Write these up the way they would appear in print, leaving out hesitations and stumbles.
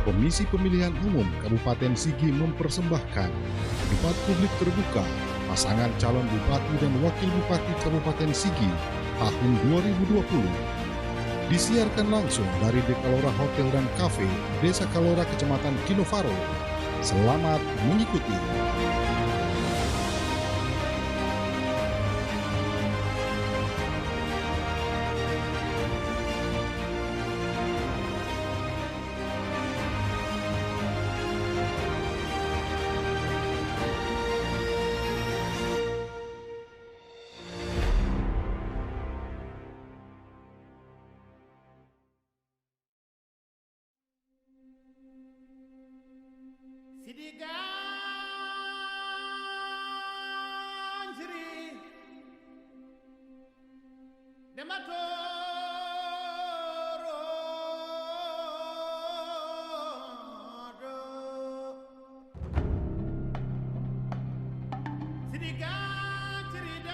Komisi Pemilihan Umum Kabupaten Sigi mempersembahkan debat publik terbuka pasangan calon Bupati dan Wakil Bupati Kabupaten Sigi tahun 2020. Disiarkan langsung dari Dekalora Hotel dan Cafe, Desa Kalora, Kecamatan Kinovaro. Selamat mengikuti. Sidiganjiri Dematoro Sidiganjiri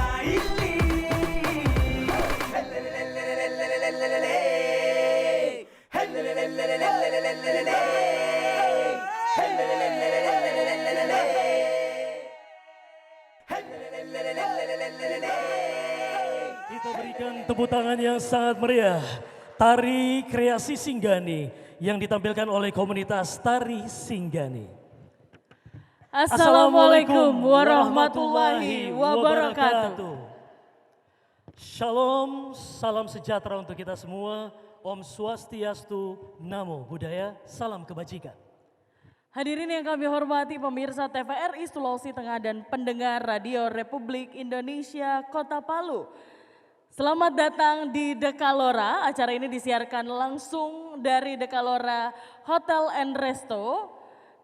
Dematoro Kita berikan tepuk tangan yang sangat meriah. Tari kreasi Singgani yang ditampilkan oleh komunitas Tari Singgani. Assalamualaikum warahmatullahi wabarakatuh. Shalom, salam sejahtera untuk kita semua. Om Swastiastu, Namo Buddhaya, salam kebajikan. Hadirin yang kami hormati pemirsa TVRI Sulawesi Tengah dan pendengar Radio Republik Indonesia Kota Palu. Selamat datang di Dekalora. Acara ini disiarkan langsung dari Dekalora Hotel and Resto.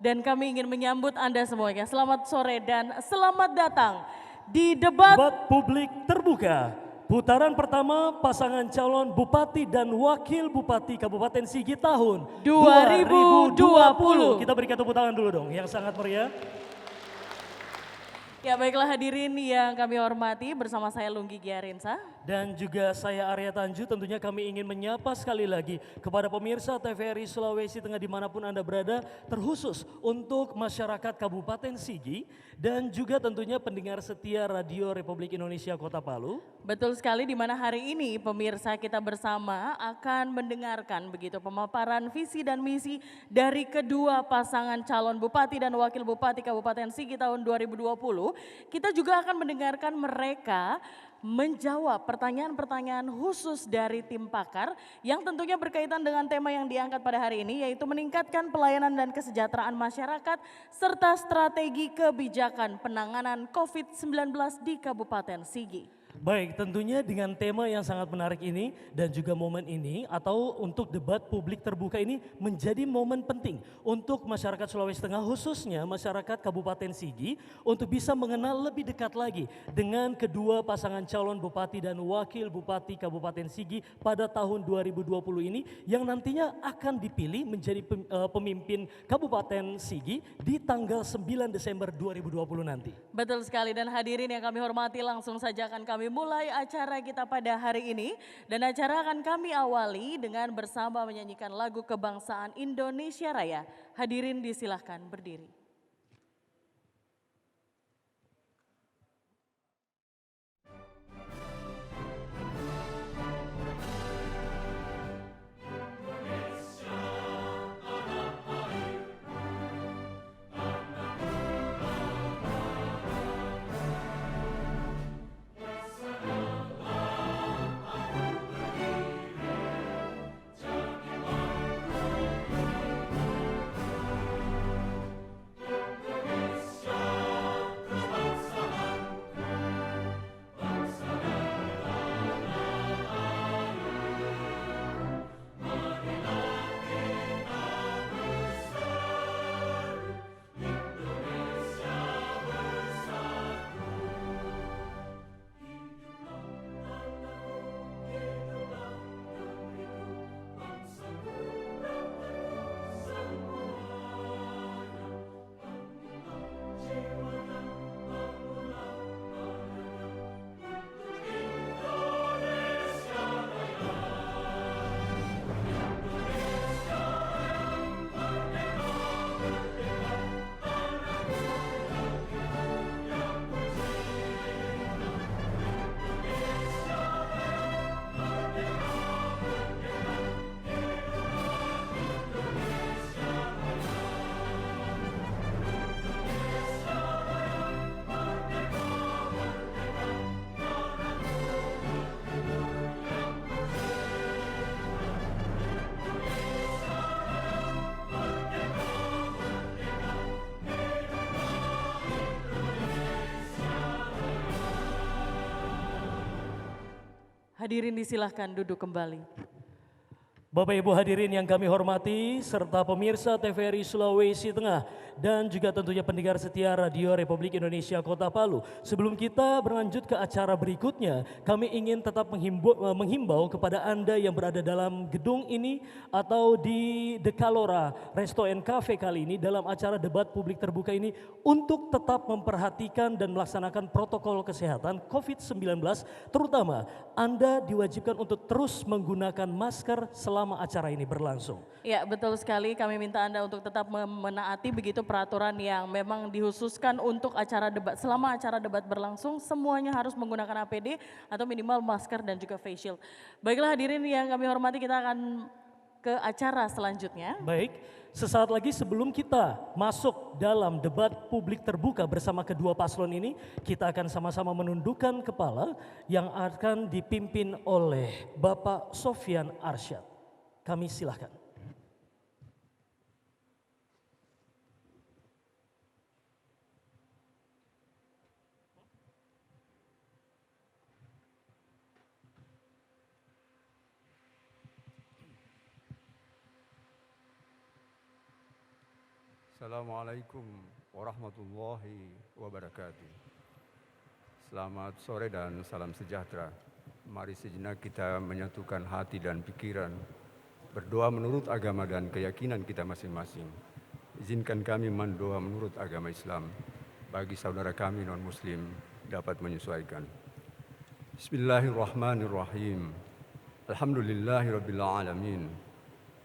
Dan kami ingin menyambut Anda semuanya. Selamat sore dan selamat datang di debat Publik Terbuka. Putaran pertama pasangan calon Bupati dan Wakil Bupati Kabupaten Sigi tahun 2020. Kita berikan tepuk tangan dulu dong yang sangat meriah. Ya baiklah hadirin yang kami hormati, bersama saya Lunggi Giarinsa. Dan juga saya Arya Tanju, tentunya kami ingin menyapa sekali lagi kepada pemirsa TVRI Sulawesi Tengah dimanapun Anda berada, terkhusus untuk masyarakat Kabupaten Sigi dan juga tentunya pendengar setia Radio Republik Indonesia Kota Palu. Betul sekali, di mana hari ini pemirsa kita bersama akan mendengarkan begitu pemaparan visi dan misi dari kedua pasangan calon Bupati dan Wakil Bupati Kabupaten Sigi tahun 2020. Kita juga akan mendengarkan mereka menjawab pertanyaan-pertanyaan khusus dari tim pakar yang tentunya berkaitan dengan tema yang diangkat pada hari ini, yaitu meningkatkan pelayanan dan kesejahteraan masyarakat serta strategi kebijakan penanganan COVID-19 di Kabupaten Sigi. Baik, tentunya dengan tema yang sangat menarik ini dan juga momen ini atau untuk debat publik terbuka ini menjadi momen penting untuk masyarakat Sulawesi Tengah, khususnya masyarakat Kabupaten Sigi, untuk bisa mengenal lebih dekat lagi dengan kedua pasangan calon Bupati dan Wakil Bupati Kabupaten Sigi pada tahun 2020 ini yang nantinya akan dipilih menjadi pemimpin Kabupaten Sigi di tanggal 9 Desember 2020 nanti. Betul sekali, dan hadirin yang kami hormati, langsung saja akan kami mulai acara kita pada hari ini. Dan acara akan kami awali dengan bersama menyanyikan lagu kebangsaan Indonesia Raya. Hadirin disilahkan berdiri. Hadirin disilahkan duduk kembali. Bapak Ibu hadirin yang kami hormati serta pemirsa TVRI Sulawesi Tengah dan juga tentunya pendengar setia Radio Republik Indonesia Kota Palu. Sebelum kita berlanjut ke acara berikutnya, kami ingin tetap menghimbau kepada Anda yang berada dalam gedung ini atau di Dekalora Resto and Cafe kali ini dalam acara debat publik terbuka ini untuk tetap memperhatikan dan melaksanakan protokol kesehatan COVID-19, terutama Anda diwajibkan untuk terus menggunakan masker selama acara ini berlangsung. Ya betul sekali, kami minta Anda untuk tetap menaati begitu peraturan yang memang dikhususkan untuk acara debat. Selama acara debat berlangsung semuanya harus menggunakan APD atau minimal masker dan juga face shield. Baiklah hadirin yang kami hormati, kita akan ke acara selanjutnya. Baik, sesaat lagi sebelum kita masuk dalam debat publik terbuka bersama kedua paslon ini, kita akan sama-sama menundukkan kepala yang akan dipimpin oleh Bapak Sofyan Arsyad. Kami silahkan. Assalamualaikum warahmatullahi wabarakatuh. Selamat sore dan salam sejahtera. Mari sejenak kita menyatukan hati dan pikiran, berdoa menurut agama dan keyakinan kita masing-masing. Izinkan kami mendoa menurut agama Islam, bagi saudara kami non-muslim dapat menyesuaikan. Bismillahirrahmanirrahim. Alhamdulillahirabbil alamin.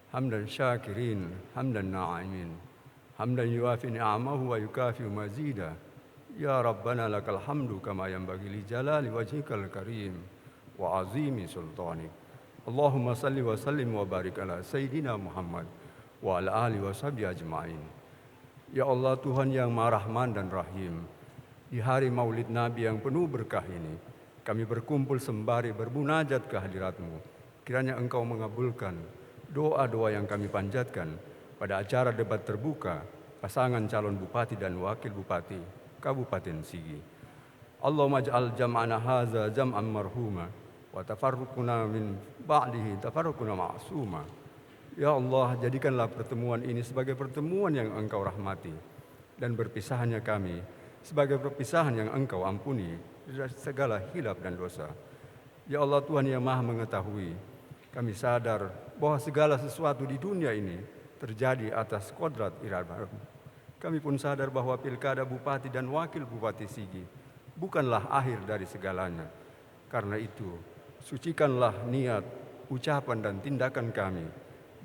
Hamdan syakirin, hamdan na'imin. Hamdan yuafi ni'amahu wa yukafi'u mazida. Ya Rabbana lakal hamdu kama yanbaghi li jalali wajhikal karim wa azimi sultanik. Allahumma salli wa sallim wa barik ala Sayyidina Muhammad wa ala alihi wa sahbihi ajma'in. Ya Allah Tuhan yang Maha Rahman dan Rahim, di hari Maulid Nabi yang penuh berkah ini, kami berkumpul sembari bermunajat ke hadirat-Mu. Kiranya Engkau mengabulkan doa-doa yang kami panjatkan pada acara debat terbuka pasangan calon bupati dan wakil bupati Kabupaten Sigi. Allahumma ja'al jam'ana haza jam'an marhuma wa tafarruquna min ba'dihi tafarruquna ma'suma. Ya Allah, jadikanlah pertemuan ini sebagai pertemuan yang Engkau rahmati dan berpisahannya kami sebagai perpisahan yang Engkau ampuni dari segala hilaf dan dosa. Ya Allah Tuhan yang Maha mengetahui, kami sadar bahwa segala sesuatu di dunia ini terjadi atas kodrat iradah-Mu. Kami pun sadar bahwa pilkada bupati dan wakil bupati Sigi bukanlah akhir dari segalanya. Karena itu, sucikanlah niat, ucapan dan tindakan kami.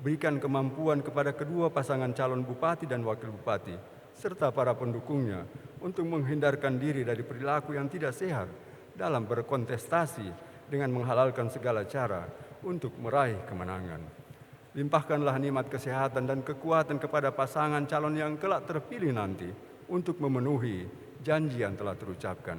Berikan kemampuan kepada kedua pasangan calon bupati dan wakil bupati serta para pendukungnya untuk menghindarkan diri dari perilaku yang tidak sehat dalam berkontestasi dengan menghalalkan segala cara untuk meraih kemenangan. Limpahkanlah nikmat kesehatan dan kekuatan kepada pasangan calon yang kelak terpilih nanti untuk memenuhi janji yang telah terucapkan.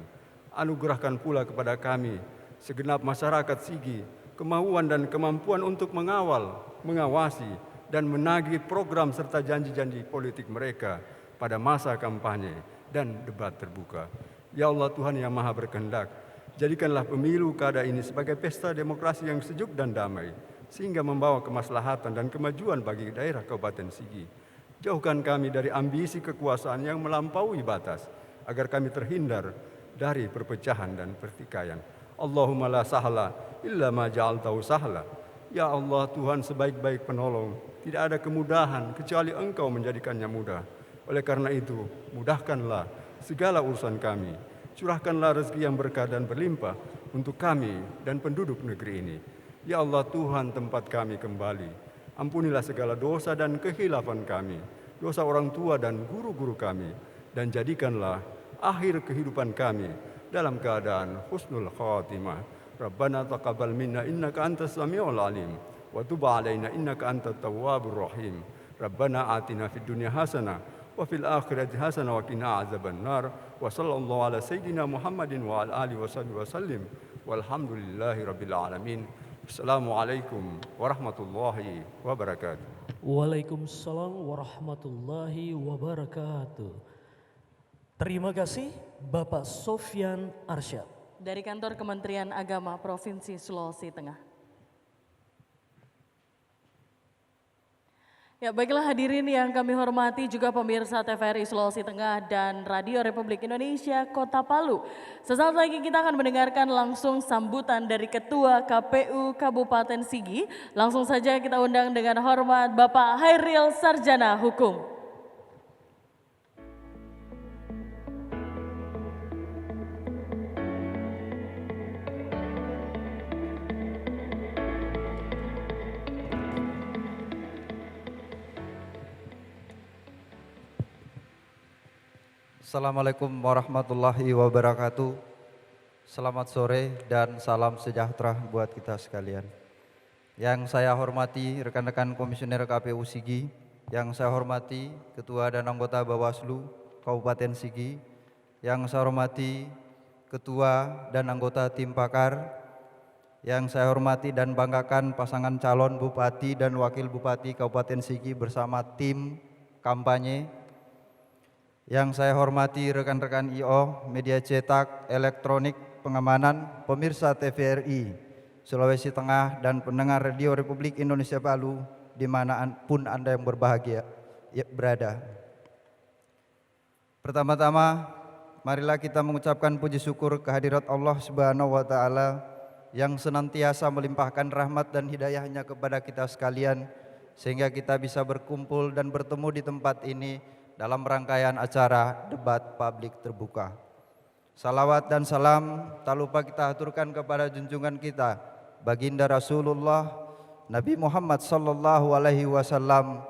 Anugerahkan pula kepada kami, segenap masyarakat Sigi, kemauan dan kemampuan untuk mengawal, mengawasi, dan menagih program serta janji-janji politik mereka pada masa kampanye dan debat terbuka. Ya Allah Tuhan yang Maha berkehendak, jadikanlah pemilu kada ini sebagai pesta demokrasi yang sejuk dan damai, sehingga membawa kemaslahatan dan kemajuan bagi daerah Kabupaten Sigi. Jauhkan kami dari ambisi kekuasaan yang melampaui batas, agar kami terhindar dari perpecahan dan pertikaian. Allahumma la sahla illa ma ja'altahu sahla. Ya Allah Tuhan sebaik-baik penolong, tidak ada kemudahan kecuali Engkau menjadikannya mudah. Oleh karena itu, mudahkanlah segala urusan kami. Curahkanlah rezeki yang berkah dan berlimpah untuk kami dan penduduk negeri ini. Ya Allah Tuhan tempat kami kembali, ampunilah segala dosa dan kehilafan kami, dosa orang tua dan guru-guru kami, dan jadikanlah akhir kehidupan kami dalam keadaan husnul khatimah. Rabbana taqabbal minna innaka antas samiul alim, wa tub alaina innaka antat tawwabur rahim. Rabbana atina fid dunya hasanah wa fil akhirati hasanah wa qina azabannar. Wa sallallahu ala sayyidina Muhammadin wa ala alihi wa sallim. Walhamdulillahi rabbil alamin. Assalamualaikum warahmatullahi wabarakatuh. Waalaikumsalam warahmatullahi wabarakatuh. Terima kasih Bapak Sofyan Arsyad. Dari Kantor Kementerian Agama Provinsi Sulawesi Tengah. Ya, baiklah hadirin yang kami hormati juga pemirsa TVRI Sulawesi Tengah dan Radio Republik Indonesia Kota Palu. Sesaat lagi kita akan mendengarkan langsung sambutan dari Ketua KPU Kabupaten Sigi. Langsung saja kita undang dengan hormat Bapak Hairil Sarjana Hukum. Assalamualaikum warahmatullahi wabarakatuh. Selamat sore dan salam sejahtera buat kita sekalian. Yang saya hormati rekan-rekan komisioner KPU Sigi, yang saya hormati Ketua dan anggota Bawaslu Kabupaten Sigi, yang saya hormati Ketua dan anggota tim pakar, yang saya hormati dan banggakan pasangan calon Bupati dan Wakil Bupati Kabupaten Sigi bersama tim kampanye, yang saya hormati rekan-rekan IO, media cetak, elektronik, pengamanan, pemirsa TVRI Sulawesi Tengah dan pendengar Radio Republik Indonesia Palu dimanapun Anda yang berbahagia berada. Pertama-tama, marilah kita mengucapkan puji syukur kehadirat Allah Subhanahu wa Ta'ala yang senantiasa melimpahkan rahmat dan hidayahnya kepada kita sekalian, sehingga kita bisa berkumpul dan bertemu di tempat ini dalam rangkaian acara debat publik terbuka. Salawat dan salam tak lupa kita aturkan kepada junjungan kita Baginda Rasulullah Nabi Muhammad sallallahu alaihi wasallam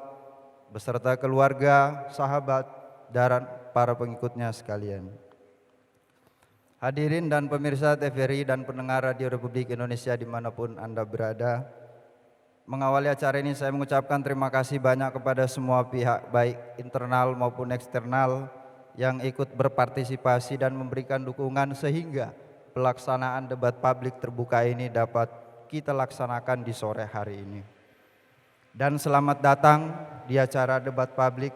beserta keluarga, sahabat, dan para pengikutnya sekalian. Hadirin dan pemirsa TVRI dan pendengar Radio Republik Indonesia dimanapun Anda berada, mengawali acara ini saya mengucapkan terima kasih banyak kepada semua pihak baik internal maupun eksternal yang ikut berpartisipasi dan memberikan dukungan sehingga pelaksanaan debat publik terbuka ini dapat kita laksanakan di sore hari ini. Dan selamat datang di acara debat publik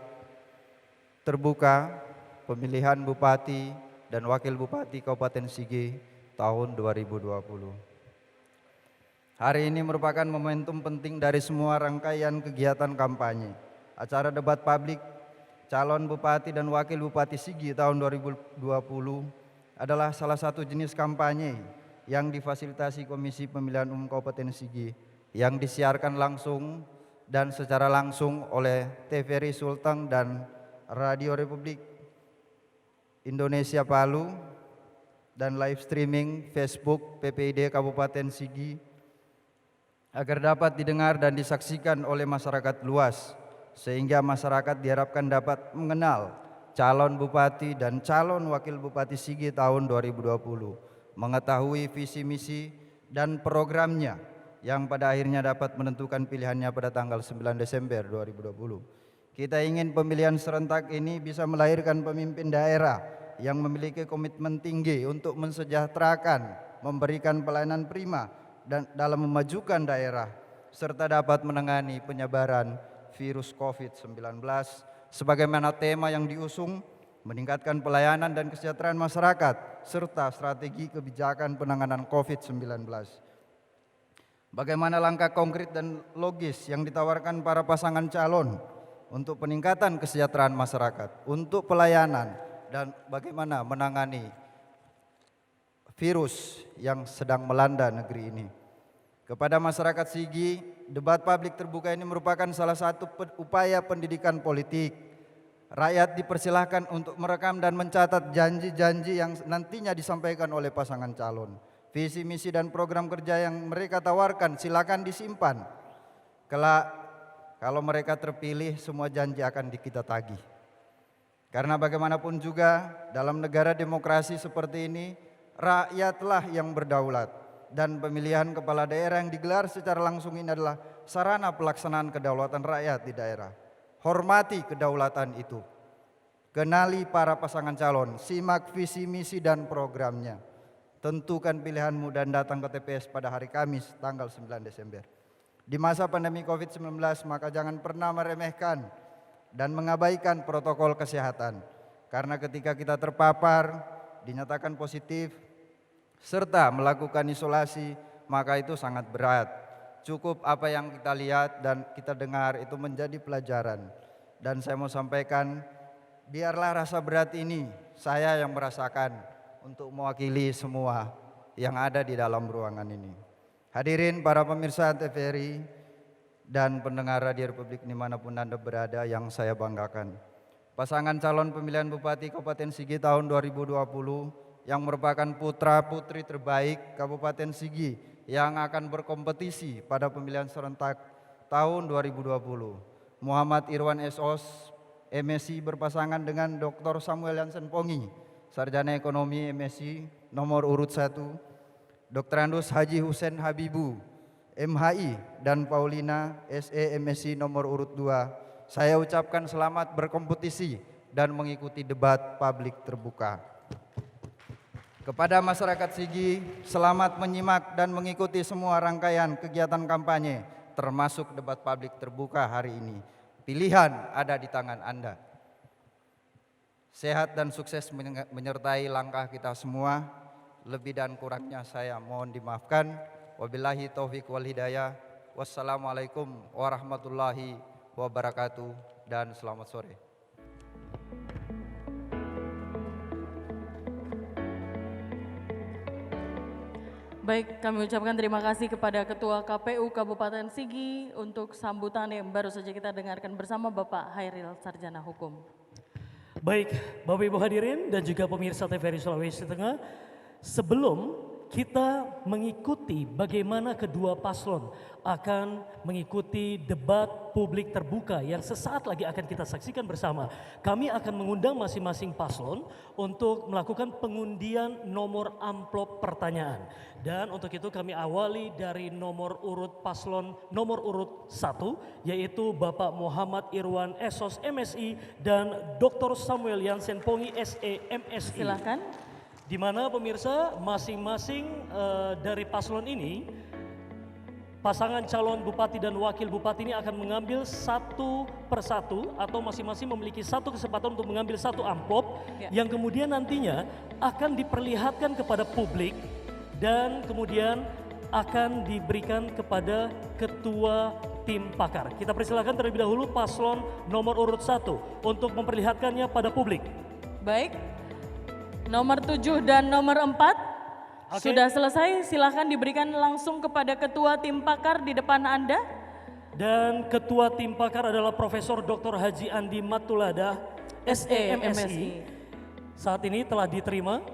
terbuka pemilihan Bupati dan Wakil Bupati Kabupaten Sigi tahun 2020. Hari ini merupakan momentum penting dari semua rangkaian kegiatan kampanye. Acara debat publik calon Bupati dan Wakil Bupati Sigi tahun 2020 adalah salah satu jenis kampanye yang difasilitasi Komisi Pemilihan Umum Kabupaten Sigi, yang disiarkan langsung dan secara langsung oleh TVRI Sulteng dan Radio Republik Indonesia Palu, dan live streaming Facebook PPID Kabupaten Sigi agar dapat didengar dan disaksikan oleh masyarakat luas, sehingga masyarakat diharapkan dapat mengenal calon Bupati dan calon Wakil Bupati Sigi tahun 2020, mengetahui visi misi dan programnya yang pada akhirnya dapat menentukan pilihannya pada tanggal 9 Desember 2020. Kita ingin pemilihan serentak ini bisa melahirkan pemimpin daerah yang memiliki komitmen tinggi untuk mensejahterakan, memberikan pelayanan prima dan dalam memajukan daerah, serta dapat menangani penyebaran virus COVID-19 sebagaimana tema yang diusung, meningkatkan pelayanan dan kesejahteraan masyarakat, serta strategi kebijakan penanganan COVID-19. Bagaimana langkah konkret dan logis yang ditawarkan para pasangan calon untuk peningkatan kesejahteraan masyarakat, untuk pelayanan, dan bagaimana menangani virus yang sedang melanda negeri ini. Kepada masyarakat Sigi, debat publik terbuka ini merupakan salah satu upaya pendidikan politik. Rakyat dipersilahkan untuk merekam dan mencatat janji-janji yang nantinya disampaikan oleh pasangan calon. Visi, misi, dan program kerja yang mereka tawarkan silakan disimpan. Kelak kalau mereka terpilih, semua janji akan kita tagih. Karena bagaimanapun juga dalam negara demokrasi seperti ini, rakyatlah yang berdaulat. Dan pemilihan kepala daerah yang digelar secara langsung ini adalah sarana pelaksanaan kedaulatan rakyat di daerah. Hormati kedaulatan itu. Kenali para pasangan calon, simak visi misi dan programnya. Tentukan pilihanmu dan datang ke TPS pada hari Kamis tanggal 9 Desember. Di masa pandemi COVID-19 maka jangan pernah meremehkan dan mengabaikan protokol kesehatan. Karena ketika kita terpapar, dinyatakan positif, serta melakukan isolasi, maka itu sangat berat. Cukup apa yang kita lihat dan kita dengar itu menjadi pelajaran. Dan saya mau sampaikan, biarlah rasa berat ini saya yang merasakan untuk mewakili semua yang ada di dalam ruangan ini. Hadirin para pemirsa TVRI dan pendengar Radio Republik dimanapun Anda berada yang saya banggakan. Pasangan calon pemilihan Bupati Kabupaten Sigi tahun 2020 yang merupakan putra putri terbaik Kabupaten Sigi yang akan berkompetisi pada pemilihan serentak tahun 2020. Muhammad Irwan SOS, MSI berpasangan dengan Dr. Samuel Yansen Pongi, Sarjana Ekonomi MSI nomor urut 1. Dr. Andus Haji Husen Habibu, MHI dan Paulina SE MSI nomor urut 2, saya ucapkan selamat berkompetisi dan mengikuti debat publik terbuka. Kepada masyarakat Sigi, selamat menyimak dan mengikuti semua rangkaian kegiatan kampanye, termasuk debat publik terbuka hari ini. Pilihan ada di tangan Anda. Sehat dan sukses menyertai langkah kita semua. Lebih dan kurangnya saya mohon dimaafkan. Wabillahi taufiq wal hidayah. Wassalamualaikum warahmatullahi wabarakatuh dan selamat sore. Baik, kami ucapkan terima kasih kepada Ketua KPU Kabupaten Sigi untuk sambutan yang baru saja kita dengarkan bersama Bapak Hairil Sarjana Hukum. Baik, Bapak Ibu hadirin dan juga pemirsa TVRI Sulawesi Tengah, sebelum kita mengikuti bagaimana kedua paslon akan mengikuti debat publik terbuka yang sesaat lagi akan kita saksikan bersama. Kami akan mengundang masing-masing paslon untuk melakukan pengundian nomor amplop pertanyaan. Dan untuk itu kami awali dari nomor urut paslon nomor urut 1, yaitu Bapak Muhammad Irwan Esos MSI dan Dr. Samuel Yansen Pongi SE MSI. Silakan. Di mana pemirsa masing-masing dari paslon ini, pasangan calon bupati dan wakil bupati ini akan mengambil satu persatu atau masing-masing memiliki satu kesempatan untuk mengambil satu amplop yang kemudian nantinya akan diperlihatkan kepada publik dan kemudian akan diberikan kepada ketua tim pakar. Kita persilakan terlebih dahulu paslon nomor urut 1 untuk memperlihatkannya pada publik. Baik. Nomor 7 dan nomor 4 sudah selesai, silakan diberikan langsung kepada Ketua Tim Pakar di depan Anda. Dan Ketua Tim Pakar adalah Profesor Dr. Haji Andi Matulada, SE MSI. Saat ini telah diterima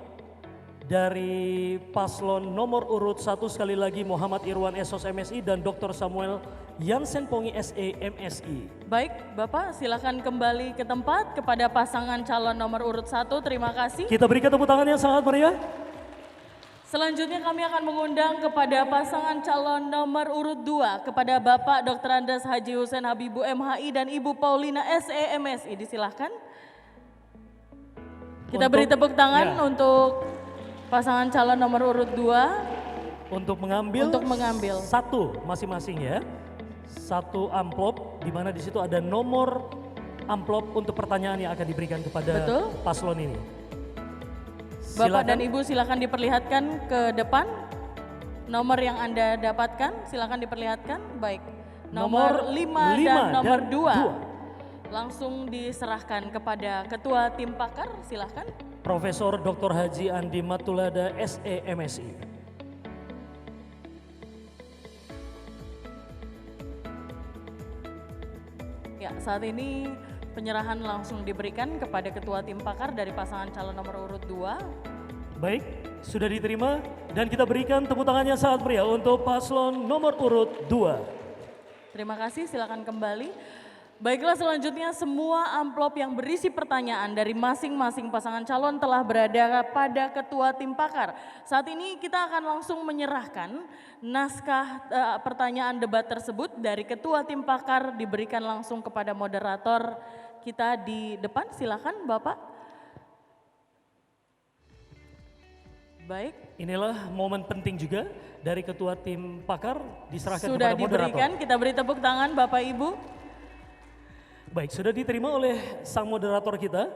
dari paslon nomor urut 1 sekali lagi Muhammad Irwan Esos MSI dan Dr. Samuel Yansen Pongi SE MSI. Baik, Bapak silakan kembali ke tempat kepada pasangan calon nomor urut 1. Terima kasih. Kita berikan tepuk tangan yang sangat meriah. Selanjutnya kami akan mengundang kepada pasangan calon nomor urut 2 kepada Bapak Dr. Andes Haji Hussein Habibu MHI dan Ibu Paulina SE MSI. Disilahkan. Kita beri tepuk tangan untuk pasangan calon nomor urut 2 untuk mengambil satu masing-masing ya. Satu amplop di mana di situ ada nomor amplop untuk pertanyaan yang akan diberikan kepada paslon ini. Bapak dan Ibu silakan diperlihatkan ke depan nomor yang Anda dapatkan, silakan diperlihatkan. Baik. Nomor 5 dan nomor 2 langsung diserahkan kepada Ketua Tim Pakar, silakan. Profesor Dr. Haji Andi Matulada SE MSI. Ya, saat ini penyerahan langsung diberikan kepada Ketua Tim Pakar dari pasangan calon nomor urut 2. Baik, sudah diterima dan kita berikan tepuk tangannya sangat meriah untuk paslon nomor urut 2. Terima kasih, silakan kembali. Baiklah, selanjutnya semua amplop yang berisi pertanyaan dari masing-masing pasangan calon telah berada pada Ketua Tim Pakar. Saat ini kita akan langsung menyerahkan naskah pertanyaan debat tersebut dari Ketua Tim Pakar diberikan langsung kepada moderator kita di depan. Silakan Bapak. Baik. Inilah momen penting juga dari Ketua Tim Pakar diserahkan sudah kepada moderator. Sudah diberikan, kita beri tepuk tangan Bapak Ibu. Baik, sudah diterima oleh sang moderator kita,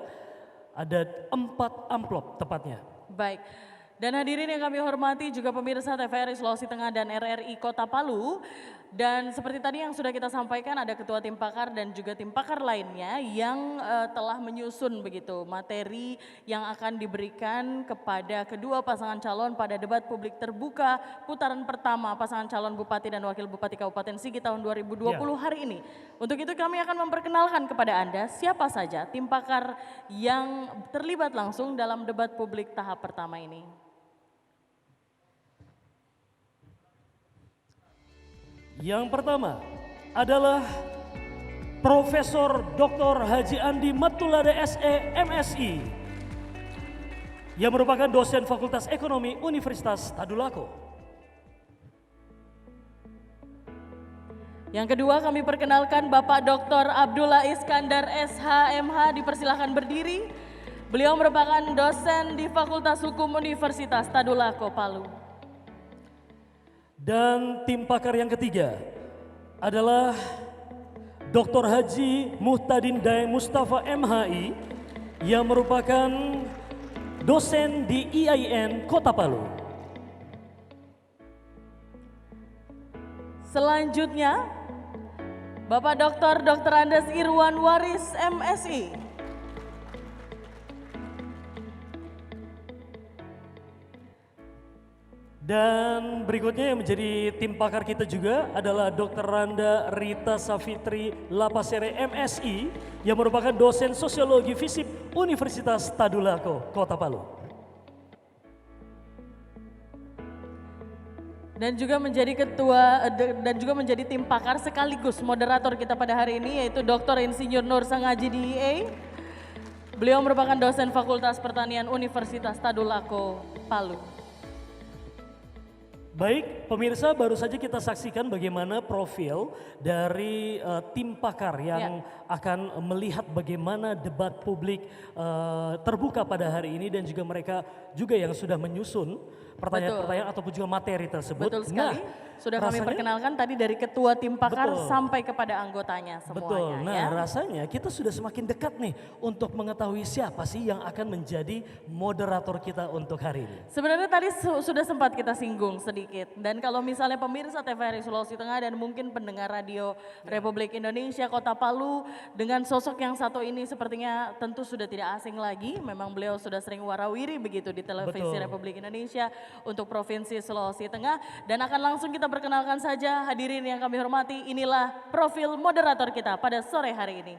ada 4 amplop tepatnya. Baik, dan hadirin yang kami hormati juga pemirsa TVRI Sulawesi Tengah dan RRI Kota Palu. Dan seperti tadi yang sudah kita sampaikan, ada Ketua Tim Pakar dan juga Tim Pakar lainnya yang telah menyusun begitu materi yang akan diberikan kepada kedua pasangan calon pada debat publik terbuka putaran pertama pasangan calon Bupati dan Wakil Bupati Kabupaten Sigi tahun 2020 hari ini. Untuk itu kami akan memperkenalkan kepada Anda siapa saja Tim Pakar yang terlibat langsung dalam debat publik tahap pertama ini. Yang pertama adalah Profesor Dr. Haji Andi Matulada SE MSI yang merupakan dosen Fakultas Ekonomi Universitas Tadulako. Yang kedua kami perkenalkan Bapak Dr. Abdullah Iskandar SH.MH, dipersilahkan berdiri. Beliau merupakan dosen di Fakultas Hukum Universitas Tadulako, Palu. Dan tim pakar yang ketiga adalah Dr. Haji Muhtadin Daeng Mustafa MHI yang merupakan dosen di IAIN Kota Palu. Selanjutnya Bapak Dr. Andes Irwan Waris MSI. Dan berikutnya yang menjadi tim pakar kita juga adalah Dr. Randa Rita Safitri Lapasere MSI yang merupakan dosen sosiologi FISIP Universitas Tadulako, Kota Palu. Dan juga menjadi tim pakar sekaligus moderator kita pada hari ini yaitu Dr. Insinyur Nur Sangaji DIA. Beliau merupakan dosen Fakultas Pertanian Universitas Tadulako, Palu. Baik, pemirsa, baru saja kita saksikan bagaimana profil dari tim pakar yang akan melihat bagaimana debat publik terbuka pada hari ini dan juga mereka juga yang sudah menyusun pertanyaan-pertanyaan ataupun juga materi tersebut. Betul sekali. Sudah kami perkenalkan tadi dari ketua tim pakar sampai kepada anggotanya semuanya. Betul. Nah, rasanya kita sudah semakin dekat nih untuk mengetahui siapa sih yang akan menjadi moderator kita untuk hari ini. Sebenarnya tadi sudah sempat kita singgung sedikit. Dan kalau misalnya pemirsa TVRI Sulawesi Tengah dan mungkin pendengar radio Republik Indonesia Kota Palu dengan sosok yang satu ini sepertinya tentu sudah tidak asing lagi. Memang beliau sudah sering warawiri begitu di televisi Republik Indonesia untuk Provinsi Sulawesi Tengah. Dan akan langsung kita perkenalkan saja hadirin yang kami hormati, inilah profil moderator kita pada sore hari ini.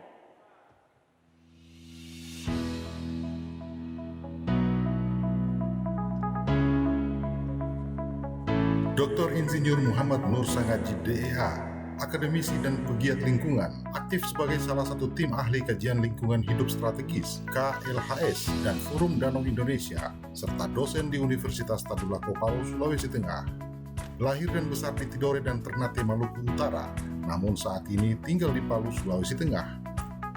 Dr. Insinyur Muhammad Nur Sangaji DEA, akademisi dan pegiat lingkungan, aktif sebagai salah satu tim ahli kajian lingkungan hidup strategis KLHS dan Forum Danau Indonesia, serta dosen di Universitas Tadulako Palu, Sulawesi Tengah. Lahir dan besar di Tidore dan Ternate, Maluku Utara, namun saat ini tinggal di Palu, Sulawesi Tengah.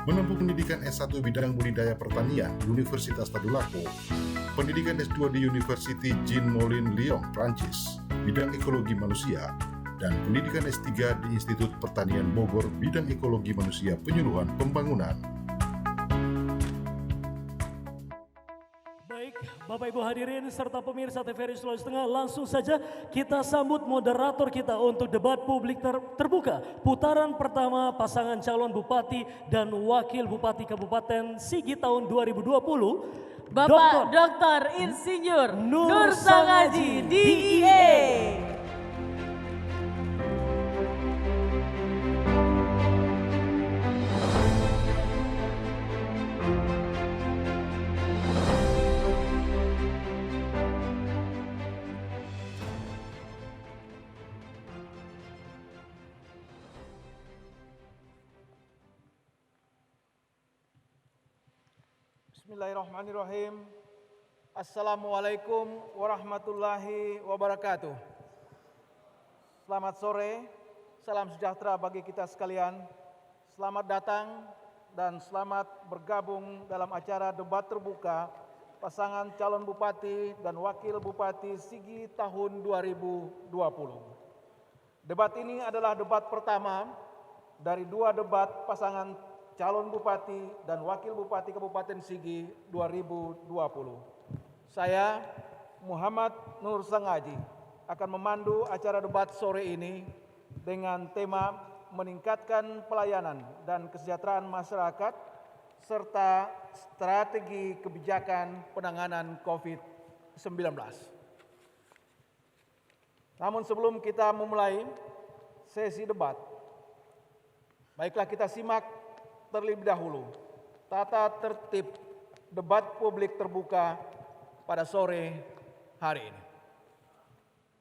Menempuh pendidikan S1 bidang budidaya pertanian di Universitas Tadulako, pendidikan S2 di University Jean Moulin Lyon, Prancis, bidang ekologi manusia, dan pendidikan S3 di Institut Pertanian Bogor, bidang ekologi manusia penyuluhan pembangunan. Baik, Bapak Ibu hadirin serta pemirsa TVRI Sulawesi Tengah, langsung saja kita sambut moderator kita untuk debat publik terbuka putaran pertama pasangan calon Bupati dan Wakil Bupati Kabupaten Sigi tahun 2020. Bapak Dr. Insinyur Nur Sangaji DIA. Bismillahirrahmanirrahim. Assalamualaikum warahmatullahi wabarakatuh. Selamat sore, salam sejahtera bagi kita sekalian. Selamat datang dan selamat bergabung dalam acara debat terbuka pasangan calon Bupati dan Wakil Bupati Sigi tahun 2020. Debat ini adalah debat pertama dari dua debat pasangan calon Bupati dan Wakil Bupati Kabupaten Sigi 2020. Saya, Muhammad Nur Sangaji, akan memandu acara debat sore ini dengan tema meningkatkan pelayanan dan kesejahteraan masyarakat serta strategi kebijakan penanganan COVID-19. Namun sebelum kita memulai sesi debat, baiklah kita simak terlebih dahulu tata tertib debat publik terbuka pada sore hari ini.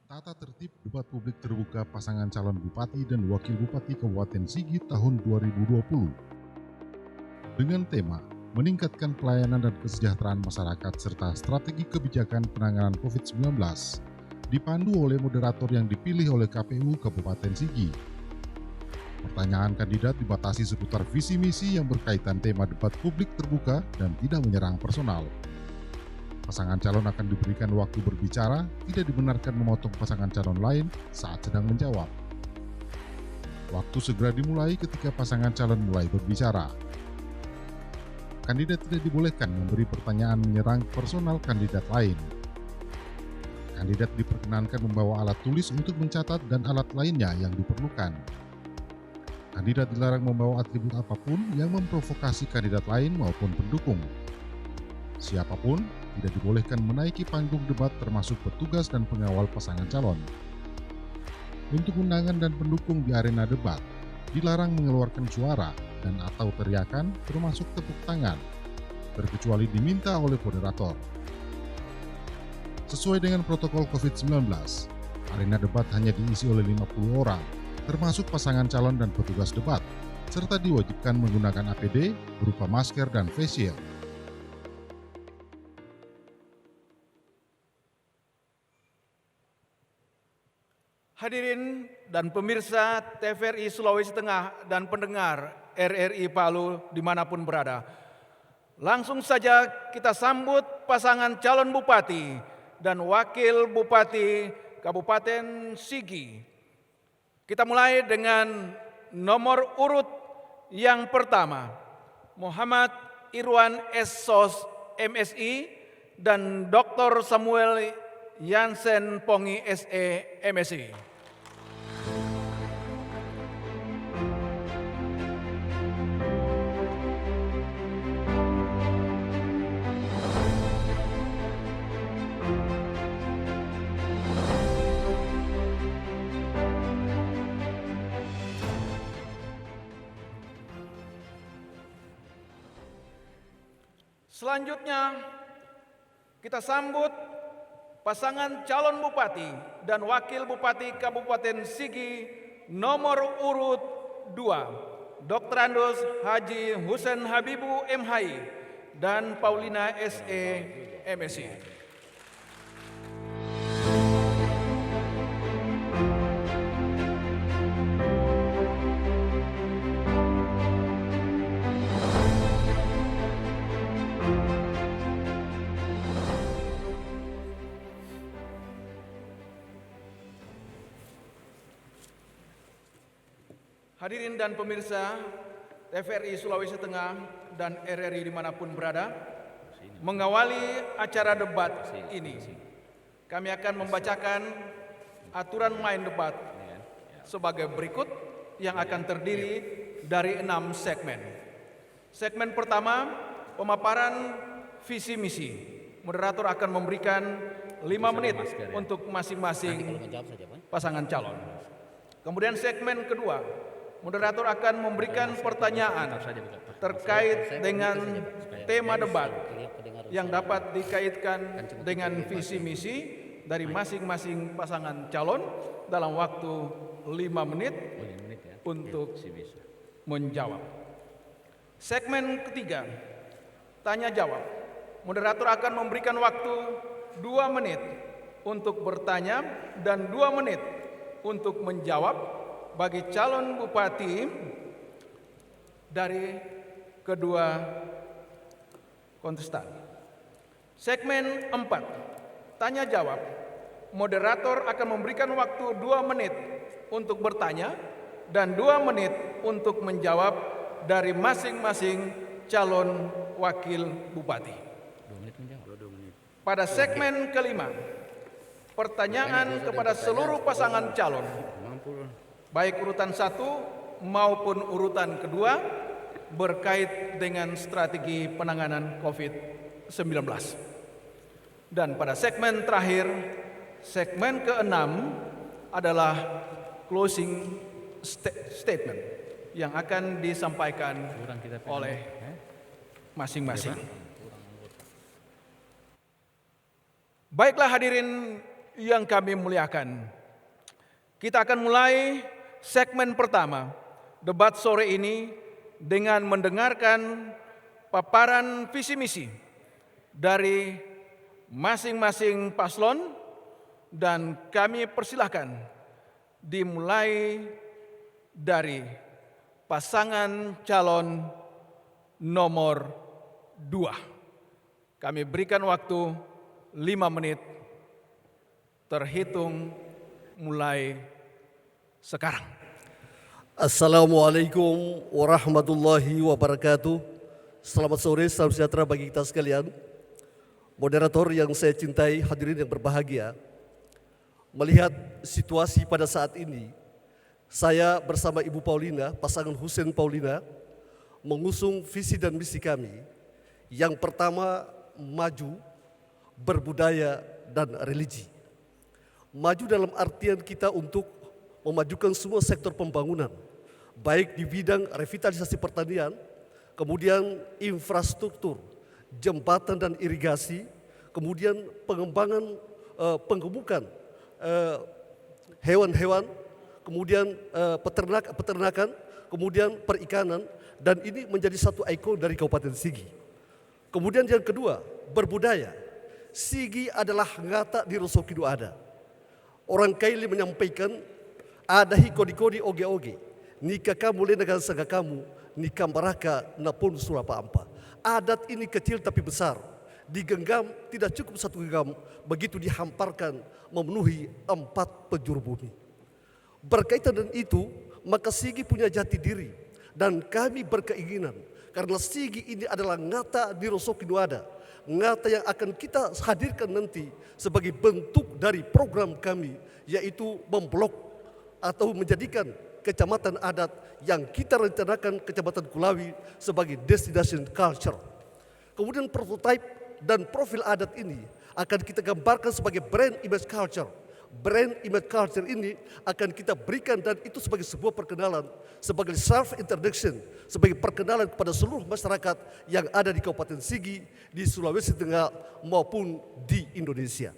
Tata tertib debat publik terbuka pasangan calon Bupati dan Wakil Bupati Kabupaten Sigi tahun 2020 dengan tema meningkatkan pelayanan dan kesejahteraan masyarakat serta strategi kebijakan penanganan COVID-19 dipandu oleh moderator yang dipilih oleh KPU Kabupaten Sigi. Pertanyaan kandidat dibatasi seputar visi misi yang berkaitan tema debat publik terbuka dan tidak menyerang personal. Pasangan calon akan diberikan waktu berbicara, tidak dibenarkan memotong pasangan calon lain saat sedang menjawab. Waktu segera dimulai ketika pasangan calon mulai berbicara. Kandidat tidak dibolehkan memberi pertanyaan menyerang personal kandidat lain. Kandidat diperkenankan membawa alat tulis untuk mencatat dan alat lainnya yang diperlukan. Kandidat dilarang membawa atribut apapun yang memprovokasi kandidat lain maupun pendukung. Siapapun tidak dibolehkan menaiki panggung debat termasuk petugas dan pengawal pasangan calon. Untuk undangan dan pendukung di arena debat, dilarang mengeluarkan suara dan atau teriakan termasuk tepuk tangan, terkecuali diminta oleh moderator. Sesuai dengan protokol COVID-19, arena debat hanya diisi oleh 50 orang, termasuk pasangan calon dan petugas debat, serta diwajibkan menggunakan APD berupa masker dan face shield. Hadirin dan pemirsa TVRI Sulawesi Tengah dan pendengar RRI Palu dimanapun berada. Langsung saja kita sambut pasangan calon bupati dan wakil bupati Kabupaten Sigi. Kita mulai dengan nomor urut yang pertama, Muhammad Irwan S. Sos, MSI, dan Dr. Samuel Yansen Pongi, SE, MSI. Selanjutnya kita sambut pasangan calon bupati dan wakil bupati Kabupaten Sigi nomor urut 2, Dr. Andos Haji Husen Habibu MHI dan Paulina SE, MSI. Hadirin dan pemirsa TVRI Sulawesi Tengah dan RRI dimanapun berada, mengawali acara debat ini, kami akan membacakan aturan main debat sebagai berikut yang akan terdiri dari 6 segmen. Segmen pertama, pemaparan visi misi. Moderator akan memberikan 5 menit untuk masing-masing pasangan calon. Kemudian segmen kedua, moderator akan memberikan pertanyaan terkait dengan tema debat yang dapat dikaitkan dengan visi misi dari masing-masing pasangan calon dalam waktu 5 menit untuk menjawab. Segmen ketiga, tanya jawab. Moderator akan memberikan waktu 2 menit untuk bertanya dan 2 menit untuk menjawab bagi calon bupati dari kedua kontestan. Segmen 4, tanya jawab. Moderator akan memberikan waktu 2 menit untuk bertanya dan 2 menit untuk menjawab dari masing-masing calon wakil bupati. Pada segmen kelima, pertanyaan kepada seluruh pasangan calon, baik urutan 1 maupun urutan kedua, berkait dengan strategi penanganan COVID-19. Dan pada segmen terakhir, segmen ke-6 adalah closing statement yang akan disampaikan oleh masing-masing. Baiklah hadirin yang kami muliakan, kita akan mulai segmen pertama debat sore ini dengan mendengarkan paparan visi misi dari masing-masing paslon, dan kami persilahkan dimulai dari pasangan calon nomor 2. Kami berikan waktu 5 menit terhitung mulai sekarang. Assalamualaikum warahmatullahi wabarakatuh. Selamat sore, salam sejahtera bagi kita sekalian. Moderator yang saya cintai, hadirin yang berbahagia. Melihat situasi pada saat ini, saya bersama Ibu Paulina, pasangan Hussein Paulina, mengusung visi dan misi kami. Yang pertama, maju, berbudaya, dan religi. Maju dalam artian kita untuk memajukan semua sektor pembangunan, baik di bidang revitalisasi pertanian, kemudian infrastruktur, jembatan dan irigasi, kemudian pengembangan penggemukan hewan-hewan, kemudian peternakan, kemudian perikanan, dan ini menjadi satu ikon dari Kabupaten Sigi. Kemudian yang kedua, berbudaya. Sigi adalah ngata di Rosokido ada. Orang Kaili menyampaikan, ada kodi-kodi oge-oge, nikah kamu lenagan saga kamu, nikah meraka napun surapa ampa. Adat ini kecil tapi besar, digenggam tidak cukup satu genggam, begitu dihamparkan memenuhi 4 penjuru bumi. Berkaitan dengan itu, maka Sigi punya jati diri dan kami berkeinginan karena Sigi ini adalah ngata di Rosokido ada, ngata yang akan kita hadirkan nanti sebagai bentuk dari program kami, yaitu memblok atau menjadikan kecamatan adat yang kita rencanakan Kecamatan Kulawi sebagai destination culture. Kemudian prototype dan profil adat ini akan kita gambarkan sebagai brand image culture. Brand image culture ini akan kita berikan dan itu sebagai sebuah perkenalan, sebagai self introduction, sebagai perkenalan kepada seluruh masyarakat yang ada di Kabupaten Sigi, di Sulawesi Tengah maupun di Indonesia.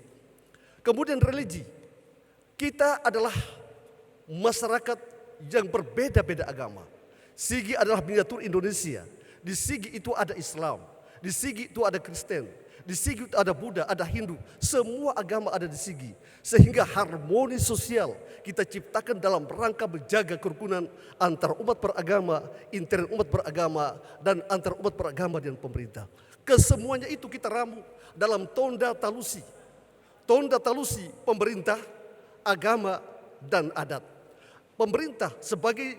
Kemudian religi, kita adalah masyarakat yang berbeda-beda agama. Sigi adalah miniatur Indonesia. Di Sigi itu ada Islam, di Sigi itu ada Kristen, di Sigi itu ada Buddha, ada Hindu. Semua agama ada di Sigi. Sehingga harmoni sosial kita ciptakan dalam rangka menjaga kerukunan antar umat beragama, intern umat beragama, dan antar umat beragama dan pemerintah. Kesemuanya itu kita ramu dalam Tonda Talusi. Tonda Talusi pemerintah, agama, dan adat. Pemerintah sebagai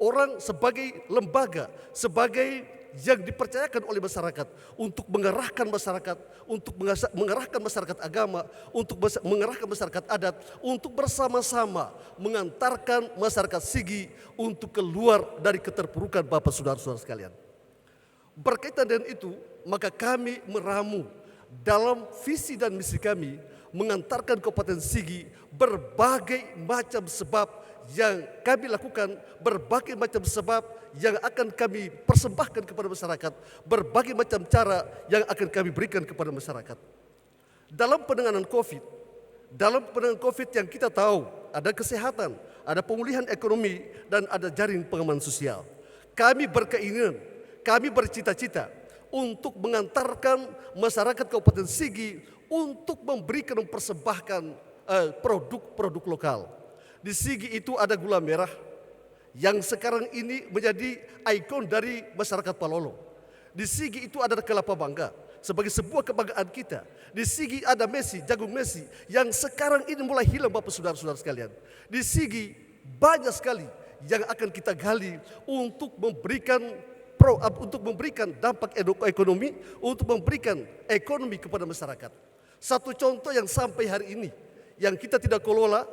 orang, sebagai lembaga, sebagai yang dipercayakan oleh masyarakat untuk mengerahkan masyarakat, untuk mengerahkan masyarakat agama, untuk mengerahkan masyarakat adat, untuk bersama-sama mengantarkan masyarakat Sigi untuk keluar dari keterpurukan Bapak saudara-saudara sekalian. Berkaitan dengan itu, maka kami meramu dalam visi dan misi kami mengantarkan Kabupaten Sigi berbagai macam sebab yang kami lakukan, berbagai macam sebab yang akan kami persembahkan kepada masyarakat, berbagai macam cara yang akan kami berikan kepada masyarakat. Dalam penanganan COVID yang kita tahu ada kesehatan, ada pemulihan ekonomi, dan ada jaring pengaman sosial. Kami berkeinginan, kami bercita-cita untuk mengantarkan masyarakat Kabupaten Sigi untuk memberikan, mempersembahkan produk-produk lokal. Di Sigi itu ada gula merah yang sekarang ini menjadi ikon dari masyarakat Palolo. Di Sigi itu ada kelapa mangga sebagai sebuah kebanggaan kita. Di Sigi ada Messi, jagung Messi yang sekarang ini mulai hilang Bapak saudara-saudara sekalian. Di Sigi banyak sekali yang akan kita gali untuk memberikan dampak ekonomi, untuk memberikan ekonomi kepada masyarakat. Satu contoh yang sampai hari ini yang kita tidak kelola,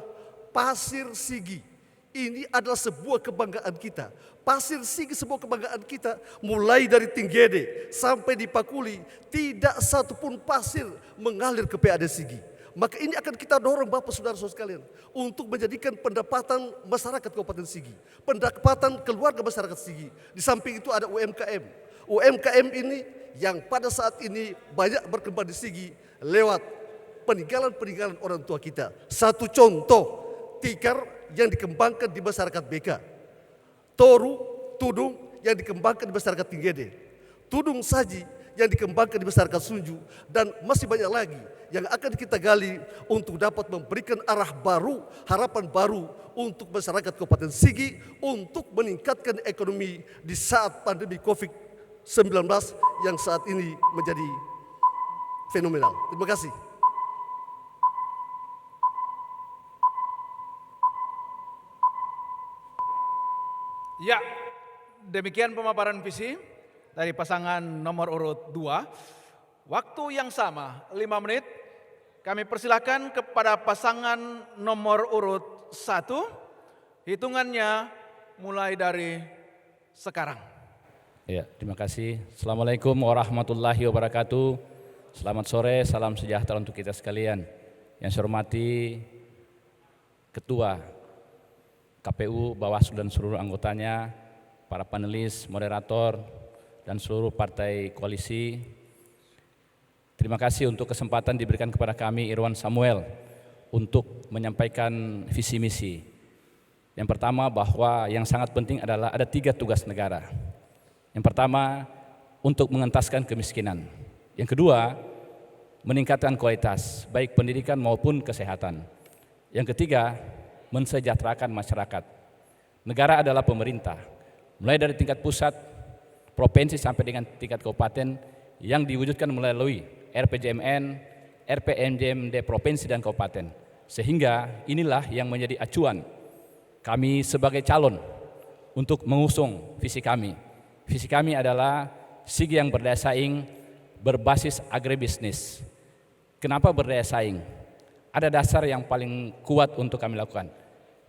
Pasir Sigi. Ini adalah sebuah kebanggaan kita. Pasir Sigi sebuah kebanggaan kita, mulai dari Tinggede sampai di Pakuli, tidak satupun pasir mengalir ke PAD Sigi. Maka ini akan kita dorong Bapak saudara-saudara sekalian untuk menjadikan pendapatan masyarakat Kabupaten Sigi, pendapatan keluarga masyarakat Sigi. Di samping itu ada UMKM. UMKM ini yang pada saat ini banyak berkembang di Sigi lewat peninggalan-peninggalan orang tua kita. Satu contoh, tikar yang dikembangkan di masyarakat BK, toru, tudung yang dikembangkan di masyarakat Tinggede, tudung saji yang dikembangkan di masyarakat Sunju, dan masih banyak lagi yang akan kita gali untuk dapat memberikan arah baru, harapan baru untuk masyarakat Kabupaten Sigi untuk meningkatkan ekonomi di saat pandemi COVID-19 yang saat ini menjadi fenomenal. Terima kasih. Ya, demikian pemaparan visi dari pasangan nomor urut 2. Waktu yang sama, 5 menit. Kami persilakan kepada pasangan nomor urut 1. Hitungannya mulai dari sekarang. Ya, terima kasih. Assalamualaikum warahmatullahi wabarakatuh. Selamat sore, salam sejahtera untuk kita sekalian. Yang saya hormati Ketua KPU, Bawaslu dan seluruh anggotanya, para panelis, moderator, dan seluruh partai koalisi. Terima kasih untuk kesempatan diberikan kepada kami Irwan Samuel untuk menyampaikan visi misi. Yang pertama, bahwa yang sangat penting adalah ada 3 tugas negara. Yang pertama, untuk mengentaskan kemiskinan. Yang kedua, meningkatkan kualitas baik pendidikan maupun kesehatan. Yang ketiga, mensejahterakan masyarakat. Negara adalah pemerintah, mulai dari tingkat pusat, provinsi sampai dengan tingkat kabupaten yang diwujudkan melalui RPJMN, RPMJMD provinsi dan kabupaten. Sehingga inilah yang menjadi acuan kami sebagai calon untuk mengusung visi kami. Visi kami adalah Sigi yang berdaya saing berbasis agribisnis. Kenapa berdaya saing? Ada dasar yang paling kuat untuk kami lakukan.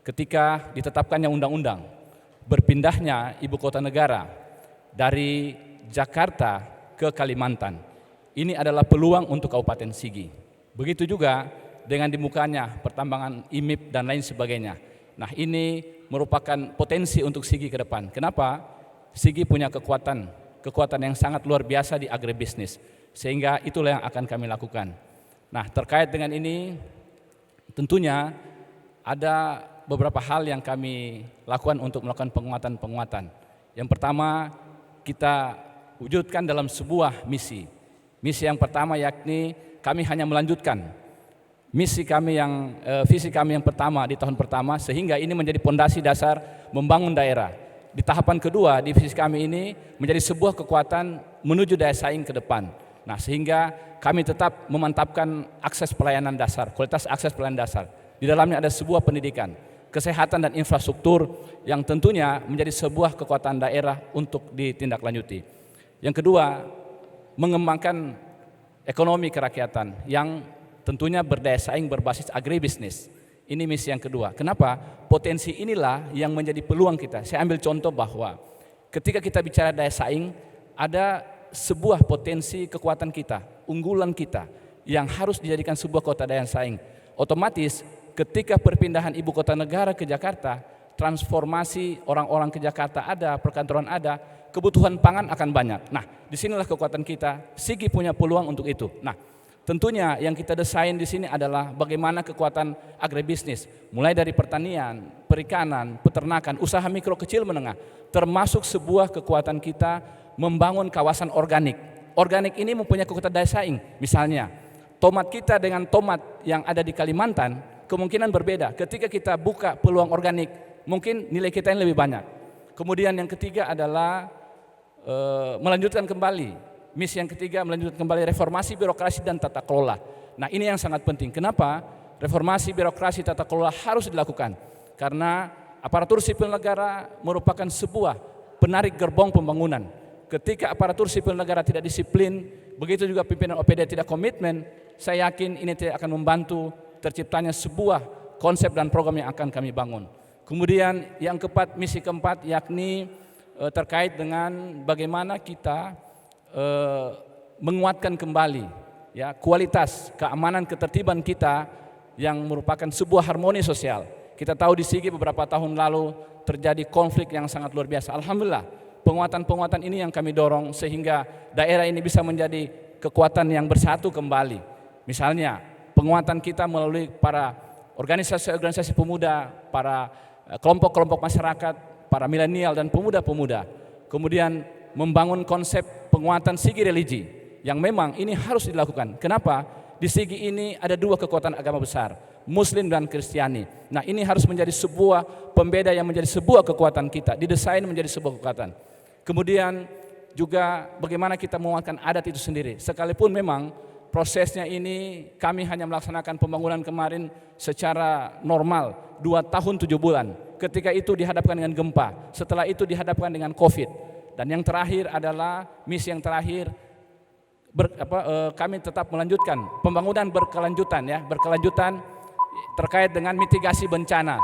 Ketika ditetapkannya undang-undang berpindahnya ibu kota negara dari Jakarta ke Kalimantan, ini adalah peluang untuk Kabupaten Sigi. Begitu juga dengan dibukanya pertambangan IMIP dan lain sebagainya. Nah, ini merupakan potensi untuk Sigi ke depan. Kenapa? Sigi punya kekuatan yang sangat luar biasa di agribisnis, sehingga itulah yang akan kami lakukan. Nah, terkait dengan ini tentunya ada beberapa hal yang kami lakukan untuk melakukan penguatan. Yang pertama, kita wujudkan dalam sebuah misi. Misi yang pertama yakni kami hanya melanjutkan visi kami yang pertama di tahun pertama, sehingga ini menjadi pondasi dasar membangun daerah. Di tahapan kedua di visi kami ini menjadi sebuah kekuatan menuju daya saing ke depan. Nah, sehingga kami tetap memantapkan akses pelayanan dasar, kualitas akses pelayanan dasar. Di dalamnya ada sebuah pendidikan, kesehatan dan infrastruktur yang tentunya menjadi sebuah kekuatan daerah untuk ditindaklanjuti. Yang kedua, mengembangkan ekonomi kerakyatan yang tentunya berdaya saing berbasis agribisnis. Ini misi yang kedua. Kenapa? Potensi inilah yang menjadi peluang kita. Saya ambil contoh bahwa ketika kita bicara daya saing, ada sebuah potensi kekuatan kita, unggulan kita yang harus dijadikan sebuah kota daya saing. Otomatis ketika perpindahan ibu kota negara ke Jakarta, transformasi orang-orang ke Jakarta ada, perkantoran ada, kebutuhan pangan akan banyak. Nah, disinilah kekuatan kita. Sigi punya peluang untuk itu. Nah, tentunya yang kita desain di sini adalah bagaimana kekuatan agribisnis, mulai dari pertanian, perikanan, peternakan, usaha mikro kecil menengah, termasuk sebuah kekuatan kita membangun kawasan organik. Organik ini mempunyai kekuatan daya saing. Misalnya, tomat kita dengan tomat yang ada di Kalimantan kemungkinan berbeda. Ketika kita buka peluang organik, mungkin nilai kita yang lebih banyak. Kemudian yang ketiga adalah melanjutkan kembali. Misi yang ketiga melanjutkan kembali reformasi birokrasi dan tata kelola. Nah, ini yang sangat penting. Kenapa? Reformasi birokrasi tata kelola harus dilakukan. Karena aparatur sipil negara merupakan sebuah penarik gerbong pembangunan. Ketika aparatur sipil negara tidak disiplin, begitu juga pimpinan OPD tidak komitmen, saya yakin ini tidak akan membantu terciptanya sebuah konsep dan program yang akan kami bangun. Kemudian yang keempat, misi keempat yakni terkait dengan bagaimana kita menguatkan kembali ya kualitas keamanan ketertiban kita yang merupakan sebuah harmoni sosial. Kita tahu di Sigi beberapa tahun lalu terjadi konflik yang sangat luar biasa. Alhamdulillah, penguatan-penguatan ini yang kami dorong sehingga daerah ini bisa menjadi kekuatan yang bersatu kembali. Misalnya, penguatan kita melalui para organisasi-organisasi pemuda, para kelompok-kelompok masyarakat, para milenial dan pemuda-pemuda. Kemudian membangun konsep penguatan Sigi religi. yang memang ini harus dilakukan. Kenapa? Di Sigi ini ada dua kekuatan agama besar, Muslim dan Kristiani. Nah, ini harus menjadi sebuah pembeda yang menjadi sebuah kekuatan kita, didesain menjadi sebuah kekuatan. Kemudian juga bagaimana kita menguatkan adat itu sendiri. Sekalipun memang prosesnya ini kami hanya melaksanakan pembangunan kemarin secara normal 2 tahun 7 bulan. Ketika itu dihadapkan dengan gempa, setelah itu dihadapkan dengan COVID. Dan yang terakhir adalah misi yang terakhir kami tetap melanjutkan pembangunan berkelanjutan terkait dengan mitigasi bencana.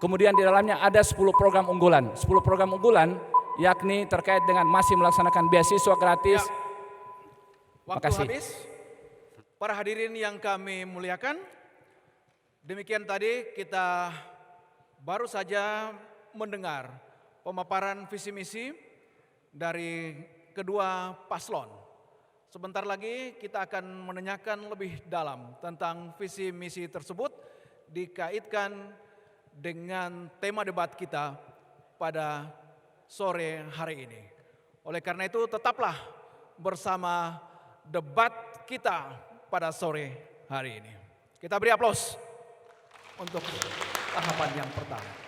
Kemudian di dalamnya ada 10 program unggulan. 10 program unggulan yakni terkait dengan masih melaksanakan beasiswa gratis. Waktu Makasih. habis. Para hadirin yang kami muliakan, demikian tadi kita baru saja mendengar pemaparan visi misi dari kedua paslon. Sebentar lagi kita akan menanyakan lebih dalam tentang visi misi tersebut dikaitkan dengan tema debat kita pada sore hari ini. Oleh karena itu tetaplah bersama debat kita pada sore hari ini. Kita beri aplaus untuk tahapan yang pertama.